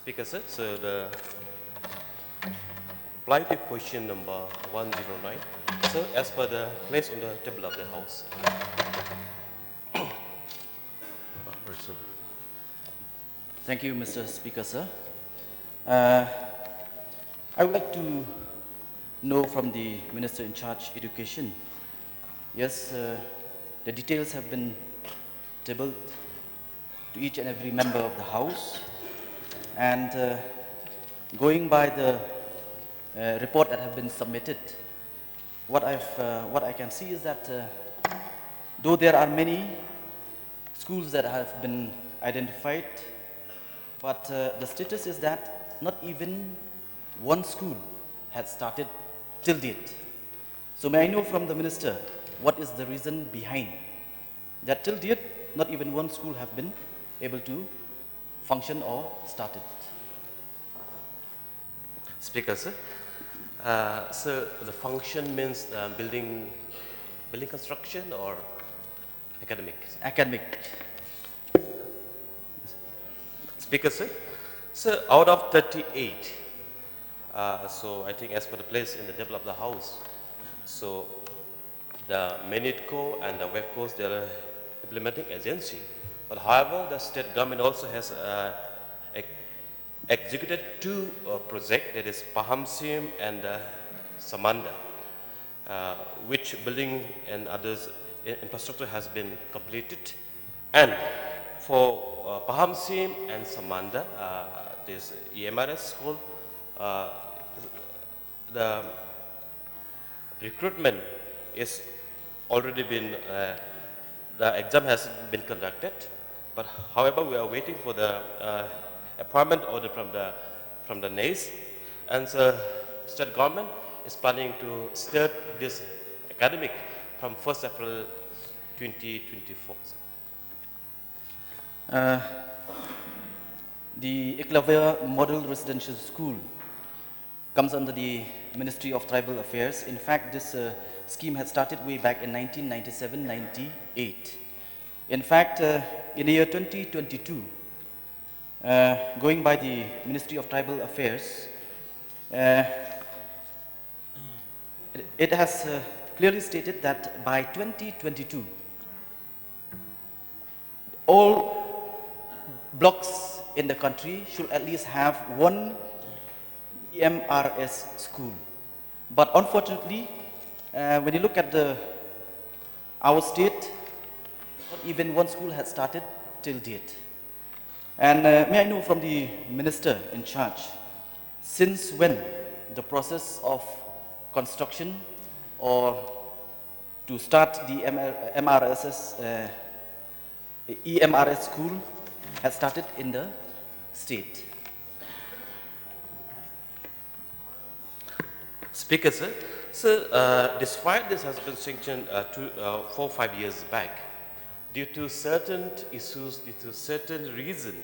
Speaker, sir, so the reply to question number 109. So, as per the place on the table of the House. Thank you, Mr. Speaker, sir. I would like to know from the Minister in charge Education. Yes, the details have been tabled to each and every member of the House, and going by the report that have been submitted, what I can see is that though there are many schools that have been identified, but the status is that not even one school had started till date. So may I know from the Minister what is the reason behind that till date not even one school have been able to function or started? Speaker, sir. So the function means building construction or academic? Academic. Speaker, sir. So out of 38, so I think as per the place in the table of the House, so the MINITCO and the WEPCOs, they are implementing agency. But however, the state government also has executed two projects, that is Pahamsim and Samanda, which building and others infrastructure has been completed. And for Pahamsim and Samanda, this EMRS school, the recruitment is already been, the exam has been conducted, but however we are waiting for the appointment order from the NACE, and so state government is planning to start this academic from 1st April 2024. The Eklavya Model Residential School comes under the Ministry of Tribal Affairs. In fact, this scheme had started way back in 1997-98. In fact, in the year 2022, going by the Ministry of Tribal Affairs, it has clearly stated that by 2022, all blocks in the country should at least have one EMRS school. But unfortunately, when you look at our state, not even one school has started till date. And may I know from the Minister in charge, since when the process of construction or to start the EMRS school has started in the state? Speaker, sir. So, despite this has been sanctioned 4 or 5 years back, due to certain issues, due to certain reason,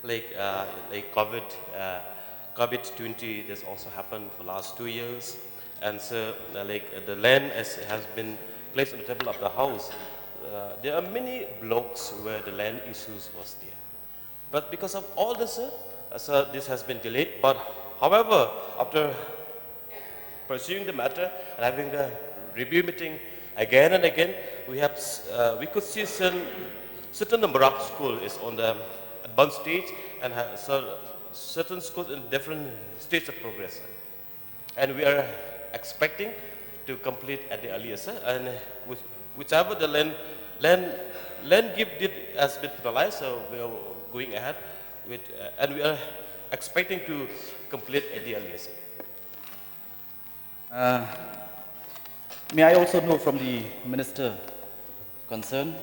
like COVID-20, this also happened for last 2 years, and so the land has been placed on the table of the House. There are many blocks where the land issues was there, but because of all this, so this has been delayed. But however, after pursuing the matter and having the review meeting again and again, we could see certain number of schools is on the advanced stage, and certain schools in different stages of progress. And we are expecting to complete at the earliest, and whichever the land give has been finalized, so we are going ahead with, and we are expecting to complete at the earliest. May I also know from the Minister concerned,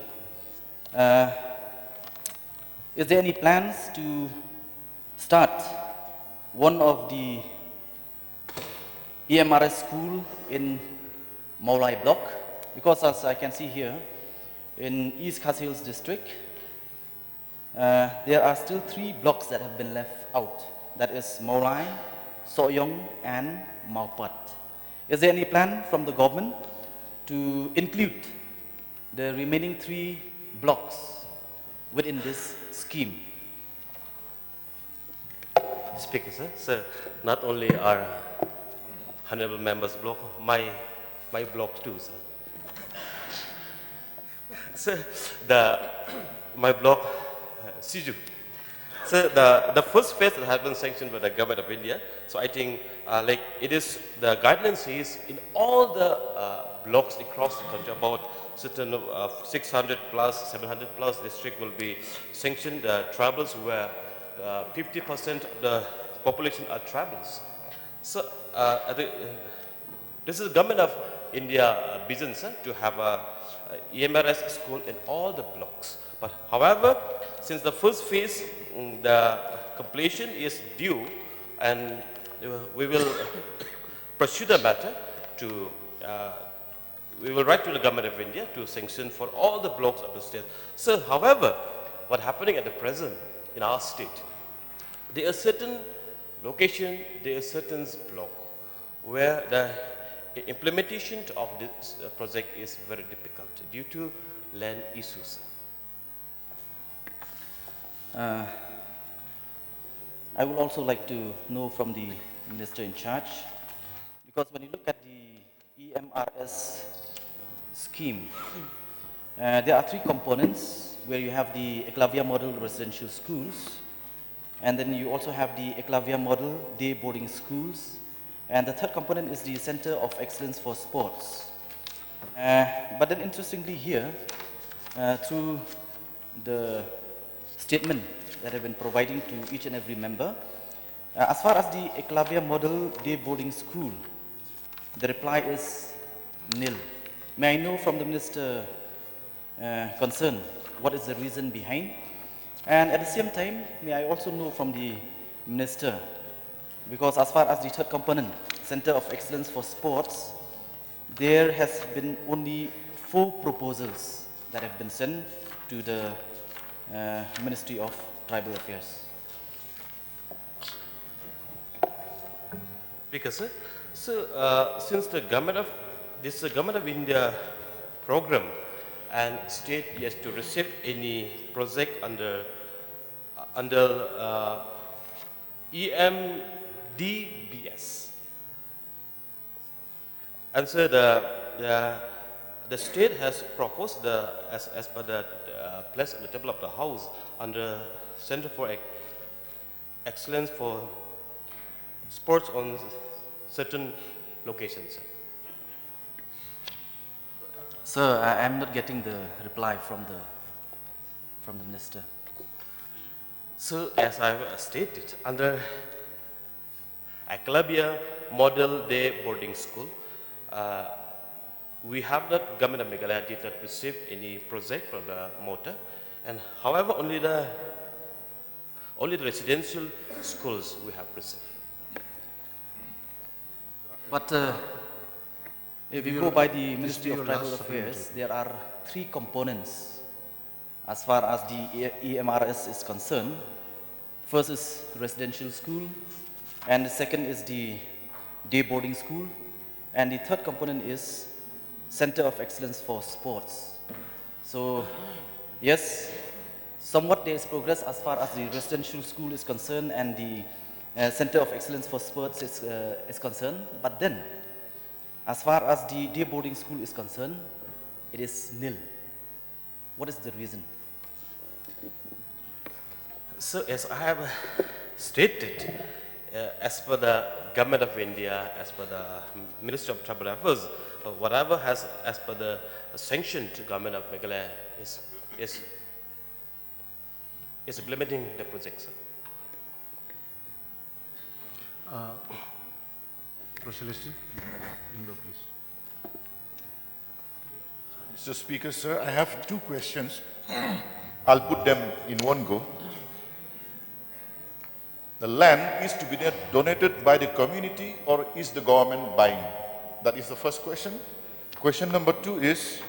is there any plans to start one of the EMRS school in Maulai block? Because as I can see here, in East Khas Hills district, there are still 3 blocks that have been left out. That is Maulai, Soyong, and Maupat. Is there any plan from the government to include the remaining 3 blocks within this scheme? Speaker, sir. So not only our honorable members block, my block too, sir. So my block, Siju. So the first phase that has been sanctioned by the government of India. So I think like it is the guidelines is in all the blocks across the country about certain 600 plus, 700 plus district will be sanctioned tribals where 50% of the population are tribals. So this is government of India vision, sir, to have a EMRS school in all the blocks. But however, since the first phase, the completion is due, and we will pursue the matter to, we will write to the government of India to sanction for all the blocks of the state. So however, what happening at the present in our state, there are certain location, there are certain block where the implementation of this project is very difficult due to land issues. I would also like to know from the minister in charge, because when you look at the EMRS scheme, there are three components where you have the Eklavya model residential schools, and then you also have the Eklavya model day boarding schools, and the third component is the Center of Excellence for Sports. But then interestingly here, through the statement that I've been providing to each and every member, as far as the Eklavya model day boarding school, the reply is nil. May I know from the minister concerned what is the reason behind? And at the same time, may I also know from the minister, because as far as the third component, Center of Excellence for Sports, there has been only 4 proposals that have been sent to the Ministry of Tribal Affairs. Because so since the government of this government of India program and state yes to receive any project under EMDBS, and so the state has proposed as per the place on the table of the house under Center for Excellence for Sports on certain locations. Sir, I am not getting the reply from the minister. So as I have stated, under Eklavya Model Day Boarding School, we have not, government of Meghalaya did not receive any project from the motor, and however only the residential schools we have received. But if we go by the Ministry of Tribal Affairs, there are 3 components as far as the EMRS is concerned. First is residential school, and the second is the day boarding school, and the third component is Center of Excellence for Sports. So, yes, somewhat there is progress as far as the residential school is concerned and the Center of Excellence for Sports is concerned, but then, as far as the day boarding school is concerned, it is nil. What is the reason? So as I have stated, as per the government of India, as per the Ministry of Tribal Affairs, whatever has as per the sanctioned government of Meghalaya is implementing the project, sir. Procelisti, Lindo, please. Mr. Speaker, sir, I have 2 questions. I'll put them in one go. The land is to be donated by the community or is the government buying? That is the first question. Question number 2 is,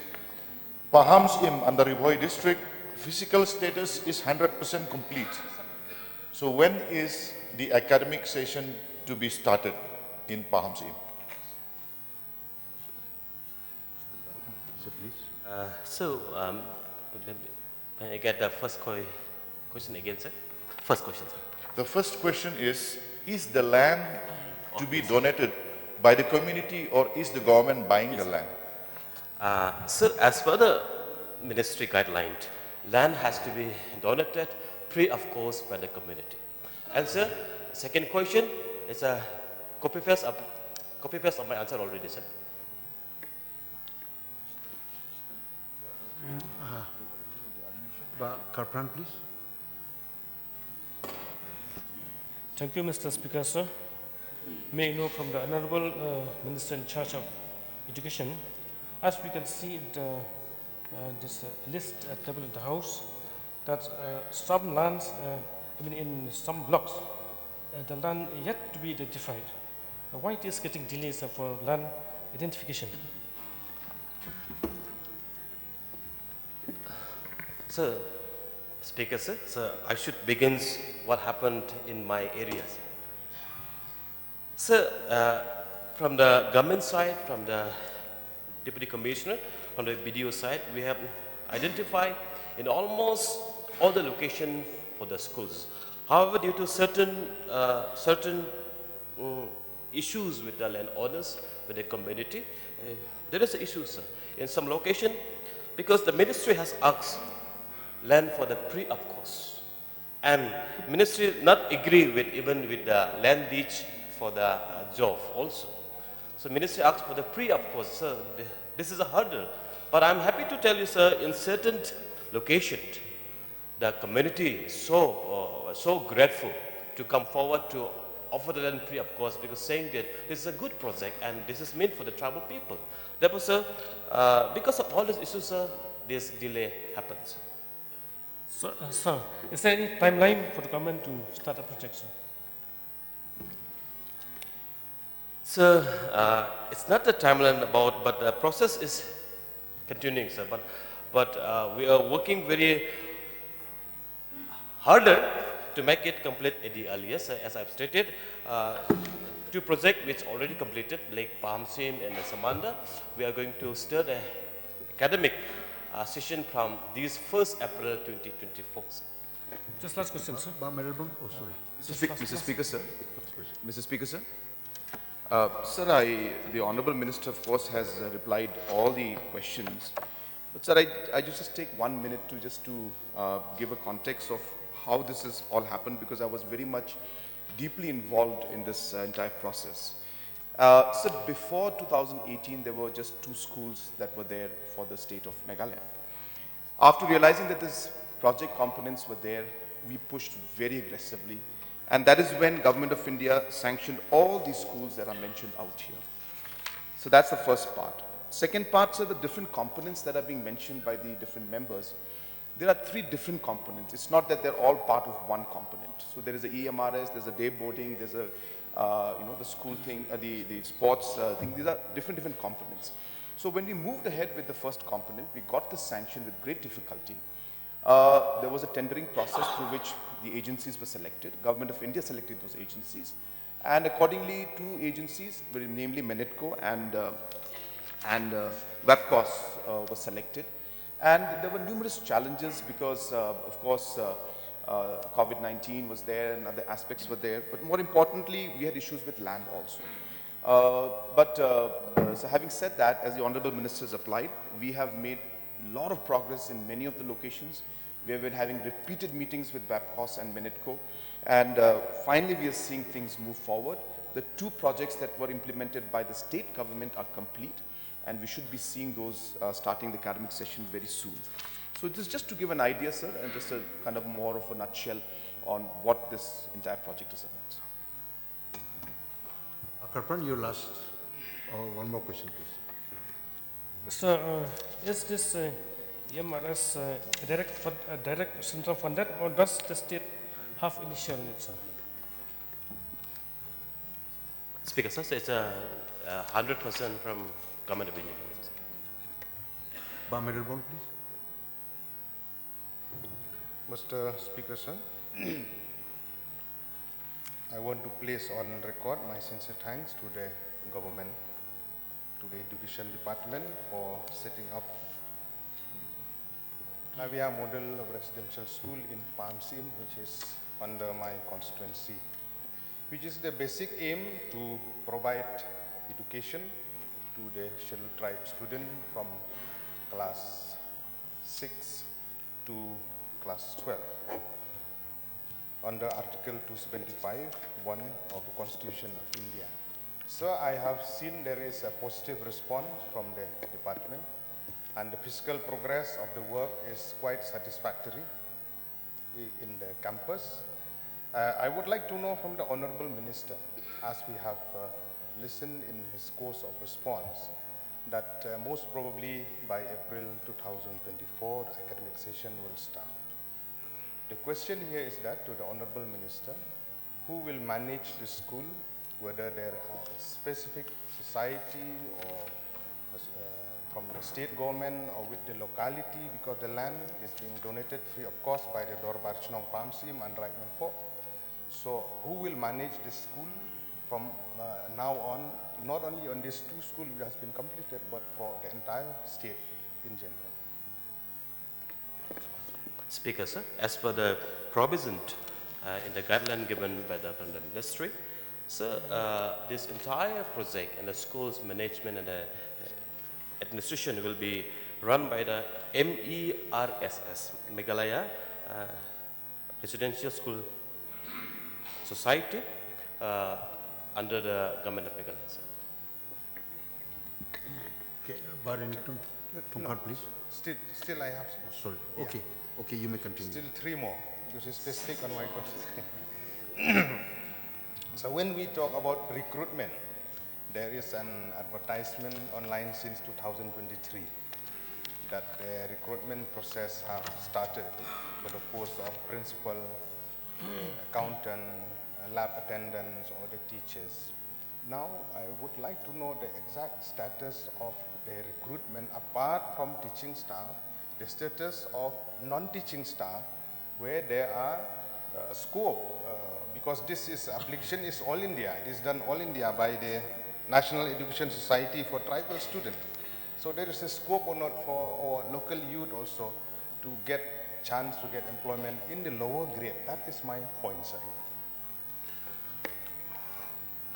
Pahams Im under Ribhoi district, physical status is 100% complete. So when is the academic session to be started in Pahams Im? So please. May I get the first question again, sir? First question, sir. The first question is the land to be donated by the community or is the government buying the land? Sir, as per the ministry guideline, land has to be donated free of cost by the community. And sir, second question is a copy paste of my answer already, sir. Karpran, please. Thank you, Mr. Speaker, sir. May I know from the Honorable Minister in charge of Education, as we can see in this list table in the House, that some lands, in some blocks, the land yet to be identified. Why it is getting delays for land identification? Sir, Speaker, sir, I should begin what happened in my areas. Sir, from the government side, from the Deputy Commissioner, from the BDO side, we have identified in almost all the locations for the schools. However, due to certain issues with the landowners, with the community, there is an issue, sir. In some location, because the ministry has asked land for the free of cost, and ministry not agree with even with the land lease for the job also. So ministry asked for the free of cost, sir. This is a hurdle, but I'm happy to tell you, sir, in certain locations, the community is so grateful to come forward to offer the land free of cost, because saying that this is a good project and this is meant for the tribal people. Therefore, sir, because of all these issues, sir, this delay happens. Sir, is there any timeline for the government to start a project, sir? Sir, it's not the timeline about, but the process is continuing, sir. But we are working very harder to make it complete at the earliest. As I've stated, two projects which already completed, like Pahamsim and Samanda, we are going to start the academic session from this 1st April 2024. Just last question, sir. Mr. Speaker, sir. Mr. Speaker, sir. Sir, the Honourable Minister, of course, has replied all the questions. But, sir, I just take 1 minute to give a context of how this has all happened, because I was very much deeply involved in this entire process. So before 2018, there were just 2 schools that were there for the state of Meghalaya. After realizing that these project components were there, we pushed very aggressively. And that is when Government of India sanctioned all these schools that are mentioned out here. So that's the first part. Second part, are the different components that are being mentioned by the different members. There are 3 different components. It's not that they're all part of one component. So there is a EMRS, there's a day boarding, there's a the school thing, the sports thing. These are different components. So when we moved ahead with the first component, we got the sanction with great difficulty. There was a tendering process through which the agencies were selected. Government of India selected those agencies. And accordingly, 2 agencies, namely Menetco and WebCos were selected. And there were numerous challenges because, of course, COVID-19 was there and other aspects were there. But more importantly, we had issues with land also. So having said that, as the Honourable Minister has applied, we have made a lot of progress in many of the locations. We have been having repeated meetings with WebCos and Menetco. And finally, we are seeing things move forward. The 2 projects that were implemented by the state government are complete. And we should be seeing those starting the academic session very soon. So this is just to give an idea, sir, and just a kind of more of a nutshell on what this entire project is about. Karpan, your last, one more question, please. Sir, is this EMRS direct central funded, or does the state have initial in it, sir? Speaker, sir, so it's 100% from Government of India. Melbourne, please. Mr. Speaker, sir, I want to place on record my sincere thanks to the government, to the Education Department for setting up Eklavya model of residential school in Pahamsim, which is under my constituency, which is the basic aim to provide education to the scheduled tribe student from class 6 to class 12 under Article 275(1) of the Constitution of India. So I have seen there is a positive response from the department, and the physical progress of the work is quite satisfactory in the campus. I would like to know from the Honorable Minister, as we have listened in his course of response, that most probably by April 2024, the academic session will start. The question here is that to the Honorable Minister, who will manage the school, whether there are a specific society or from the state government or with the locality, because the land is being donated free of cost by the Dorbar Chnong Pamsim and Right Mempok. So who will manage the school from now on, not only on these two schools which has been completed, but for the entire state in general? Speaker, sir, as per the provision in the guideline given by the Ministry, sir, this entire project and the school's management and the administration will be run by the MERSS, Meghalaya Residential School Society, under the government of Meghalaya, sir. Okay, Tongkar, please. Still I have. Oh, sorry. Yeah. Okay, okay, you may continue. Still three more, because it's specific on my question. So when we talk about recruitment, there is an advertisement online since 2023 that the recruitment process has started for the post of principal, accountant, lab attendants, or the teachers. Now, I would like to know the exact status of the recruitment apart from teaching staff, the status of non-teaching staff, where there are scope, because this is application is all India. It is done all India by the National Education Society for Tribal Students. So there is a scope or not for our local youth also to get chance to get employment in the lower grade. That is my point, sir.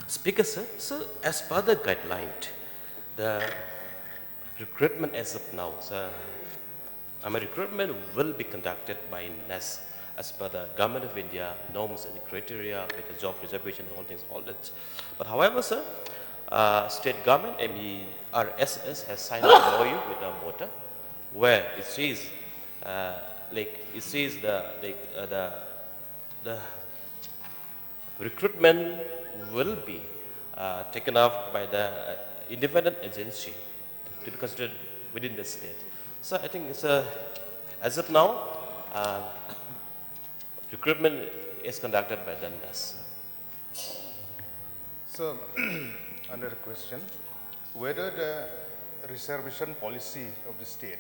Speaker, sir, as per the guideline, the recruitment as of now, sir, recruitment will be conducted by NES as per the Government of India norms and criteria with the job reservation, all things, all that. But however, sir, state government, MERSS, has signed a MOU with the MOTA, where it says, the recruitment will be taken up by the independent agency to be considered within the state. So I think it's as of now, recruitment is conducted by the NES. So, another question, whether the reservation policy of the state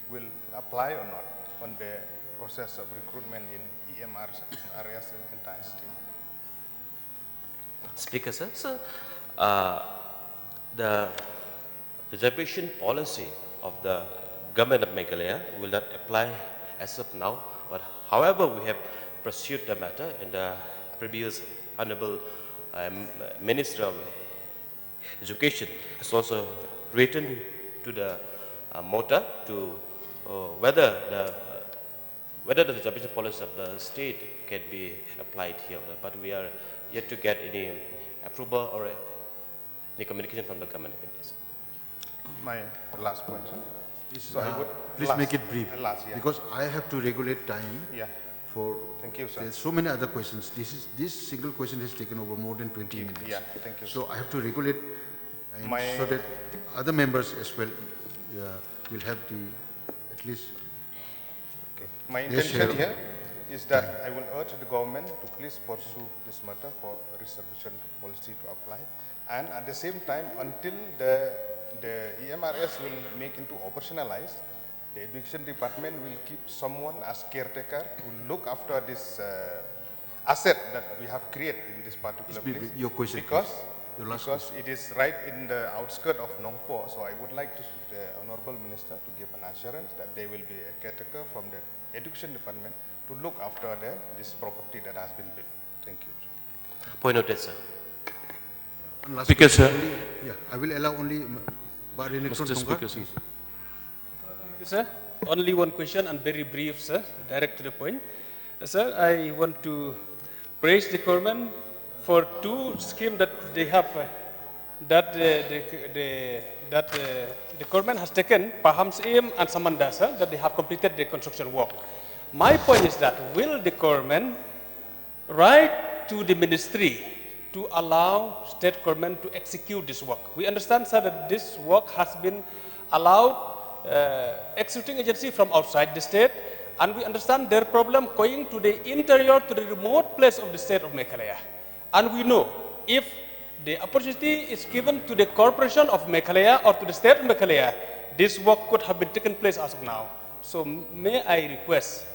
will apply or not on the process of recruitment in EMRS areas in the entire state? Speaker, sir, the reservation policy of the government of Meghalaya will not apply as of now, but however, we have pursued the matter in the previous Honorable Minister of Education has also written to the MOTA to whether the reservation policy of the state can be applied here, but we are yet to get any approval or any communication from the government. My last point, sir. Please, So I would please make it brief, last, yeah. because I have to regulate time Yeah. for, Thank you, sir. there's so many other questions. This single question has taken over more than 20 minutes. Yeah, thank you, sir. So I have to regulate time My- so that other members as well will have the, at least, Okay. My Yes, intention Chair. here is that I will urge the government to please pursue this matter for reservation policy to apply, and at the same time, until the EMRS will make into operationalized, the education department will keep someone as caretaker to look after this asset that we have created in this particular Please, place. your question, Because, please. Your last because it is right in the outskirts of Nongpo, so I would like the Honorable Minister to give an assurance that there will be a caretaker from the education department to look after this property that has been built. Thank you. Point noted, sir. One last Speaker, question sir. only. Yeah, I will allow only Mr. Speaker, sir. Sir, only one question and very brief, sir, direct to the point. Sir, I want to praise the government for two schemes that they have, that the government has taken, Pahams Aim and Samanda, sir, that they have completed the construction work. My point is that will the government write to the ministry to allow state government to execute this work? We understand, sir, that this work has been allowed executing agency from outside the state, and we understand their problem going to the interior, to the remote place of the state of Meghalaya. And we know if the opportunity is given to the corporation of Meghalaya or to the state of Meghalaya, this work could have been taken place as of now. So may I request,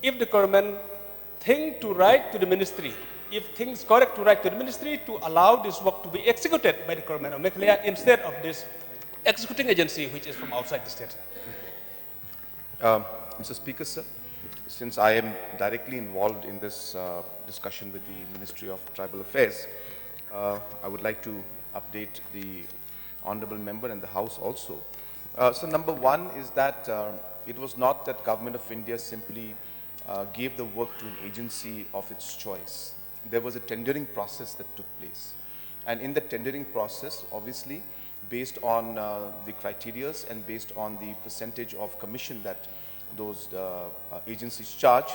if the government think to write to the ministry, if things correct to write to the ministry to allow this work to be executed by the government of Meghalaya instead of this executing agency which is from outside the state. Mr. Speaker, sir, since I am directly involved in this discussion with the Ministry of Tribal Affairs, I would like to update the Honorable Member and the House also. So number one is that it was not that Government of India simply gave the work to an agency of its choice. There was a tendering process that took place. And in the tendering process, obviously, based on the criterias and based on the percentage of commission that those agencies charge,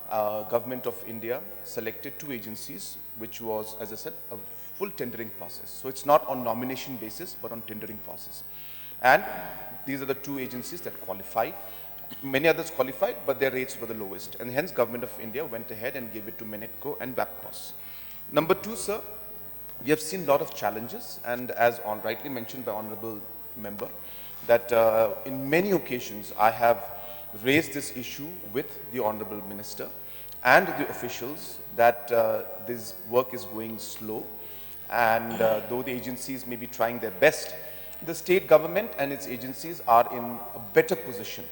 Government of India selected two agencies, which was, as I said, a full tendering process. So it's not on nomination basis, but on tendering process. And these are the two agencies that qualified. Many others qualified, but their rates were the lowest. And hence, Government of India went ahead and gave it to Menetco and Vapcos. Number two, sir, we have seen a lot of challenges, and as rightly mentioned by Honorable Member, that in many occasions I have raised this issue with the Honorable Minister and the officials that this work is going slow, and though the agencies may be trying their best, the state government and its agencies are in a better position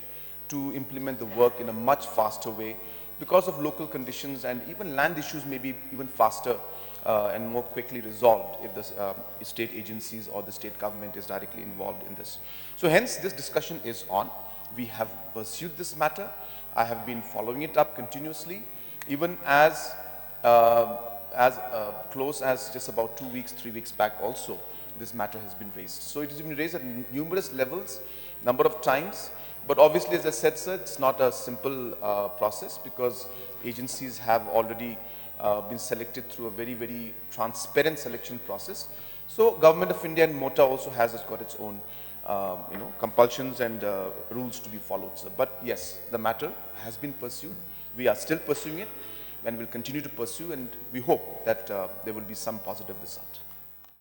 to implement the work in a much faster way because of local conditions, and even land issues may be even faster and more quickly resolved if the state agencies or the state government is directly involved in this. So hence this discussion is on. We have pursued this matter. I have been following it up continuously, even as close as just about 2 weeks, 3 weeks back also, this matter has been raised. So it has been raised at numerous levels, number of times, but obviously, as I said, sir, it's not a simple process because agencies have already been selected through a very, very transparent selection process. So Government of India and MOTA also has got its own compulsions and rules to be followed, sir. But yes, the matter has been pursued. We are still pursuing it and will continue to pursue, and we hope that there will be some positive result.